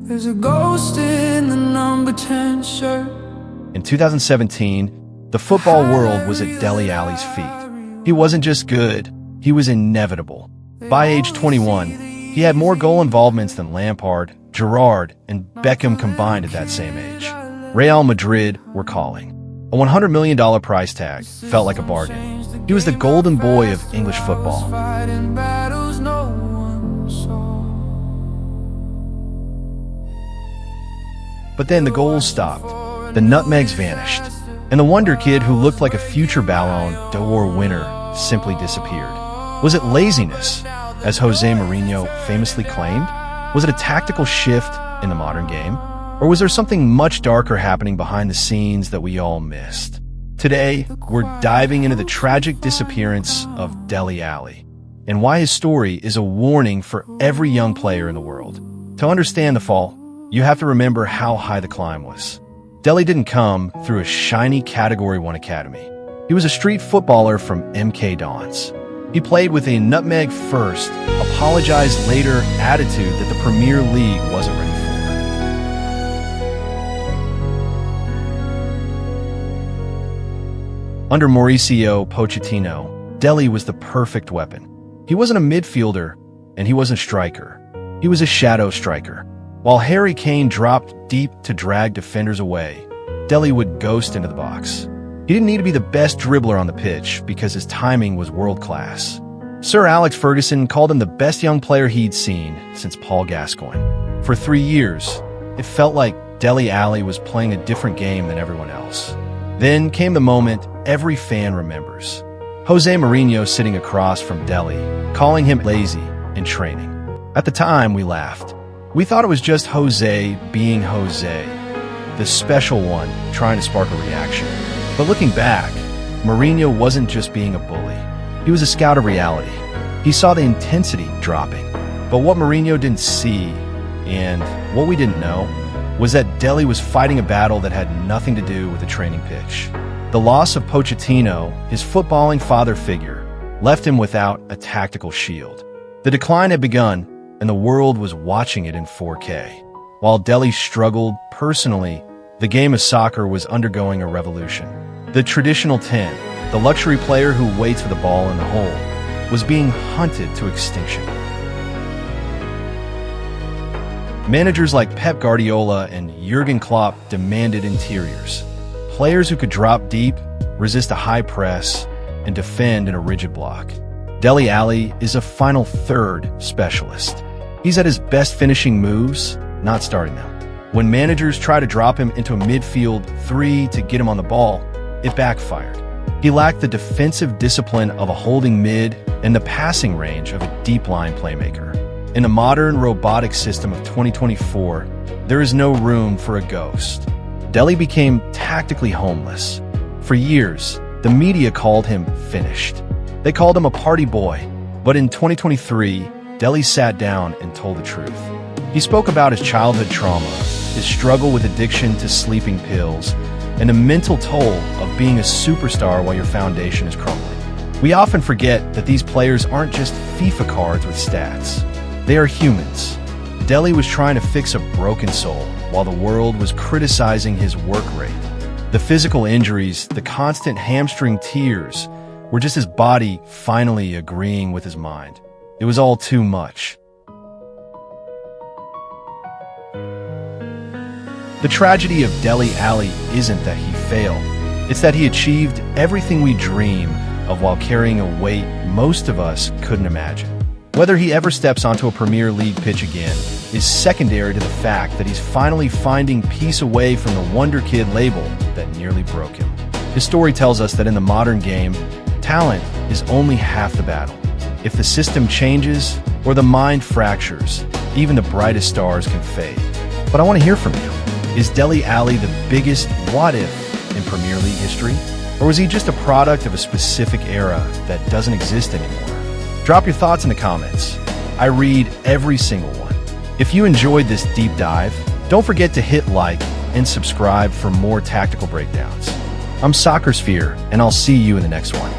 There's a ghost in the number 10 shirt. In 2017, the football world was at Dele Alli's feet. He wasn't just good, he was inevitable. By age 21, he had more goal involvements than Lampard, Gerrard, and Beckham combined at that same age. Real Madrid were calling. A $100 million price tag felt like a bargain. He was the golden boy of English football. But then the goals stopped, the nutmegs vanished, and the Wonderkid who looked like a future Ballon d'Or winner simply disappeared. Was it laziness, as Jose Mourinho famously claimed? Was it a tactical shift in the modern game? Or was there something much darker happening behind the scenes that we all missed? Today, we're diving into the tragic disappearance of Dele Alli, and why his story is a warning for every young player in the world. To understand the fall, you have to remember how high the climb was. Dele didn't come through a shiny Category 1 academy. He was a street footballer from MK Dons. He played with a nutmeg first, apologized later attitude that the Premier League wasn't ready for. Under Mauricio Pochettino, Dele was the perfect weapon. He wasn't a midfielder, and he wasn't a striker. He was a shadow striker. While Harry Kane dropped deep to drag defenders away, Dele would ghost into the box. He didn't need to be the best dribbler on the pitch because his timing was world-class. Sir Alex Ferguson called him the best young player he'd seen since Paul Gascoigne. For 3 years, it felt like Dele Alli was playing a different game than everyone else. Then came the moment every fan remembers. Jose Mourinho sitting across from Dele, calling him lazy in training. At the time, we laughed. We thought it was just Jose being Jose, the special one trying to spark a reaction. But looking back, Mourinho wasn't just being a bully. He was a scout of reality. He saw the intensity dropping. But what Mourinho didn't see, and what we didn't know, was that Dele was fighting a battle that had nothing to do with the training pitch. The loss of Pochettino, his footballing father figure, left him without a tactical shield. The decline had begun, and the world was watching it in 4K. While Dele struggled personally, the game of soccer was undergoing a revolution. The traditional 10, the luxury player who waits for the ball in the hole, was being hunted to extinction. Managers like Pep Guardiola and Jurgen Klopp demanded interiors. Players who could drop deep, resist a high press, and defend in a rigid block. Dele Alli is a final third specialist. He's at his best finishing moves, not starting them. When managers try to drop him into a midfield 3 to get him on the ball, it backfired. He lacked the defensive discipline of a holding mid and the passing range of a deep-line playmaker. In the modern robotic system of 2024, there is no room for a ghost. Dele became tactically homeless. For years, the media called him finished. They called him a party boy. But in 2023, Dele sat down and told the truth. He spoke about his childhood trauma, his struggle with addiction to sleeping pills, and the mental toll of being a superstar while your foundation is crumbling. We often forget that these players aren't just FIFA cards with stats. They are humans. Dele was trying to fix a broken soul while the world was criticizing his work rate. The physical injuries, the constant hamstring tears, were just his body finally agreeing with his mind. It was all too much. The tragedy of Dele Alli isn't that he failed. It's that he achieved everything we dream of while carrying a weight most of us couldn't imagine. Whether he ever steps onto a Premier League pitch again is secondary to the fact that he's finally finding peace away from the Wonderkid label that nearly broke him. His story tells us that in the modern game, talent is only half the battle. If the system changes or the mind fractures, even the brightest stars can fade. But I want to hear from you. Is Dele Alli the biggest what-if in Premier League history? Or was he just a product of a specific era that doesn't exist anymore? Drop your thoughts in the comments. I read every single one. If you enjoyed this deep dive, don't forget to hit like and subscribe for more tactical breakdowns. I'm Soccer Sphere, and I'll see you in the next one.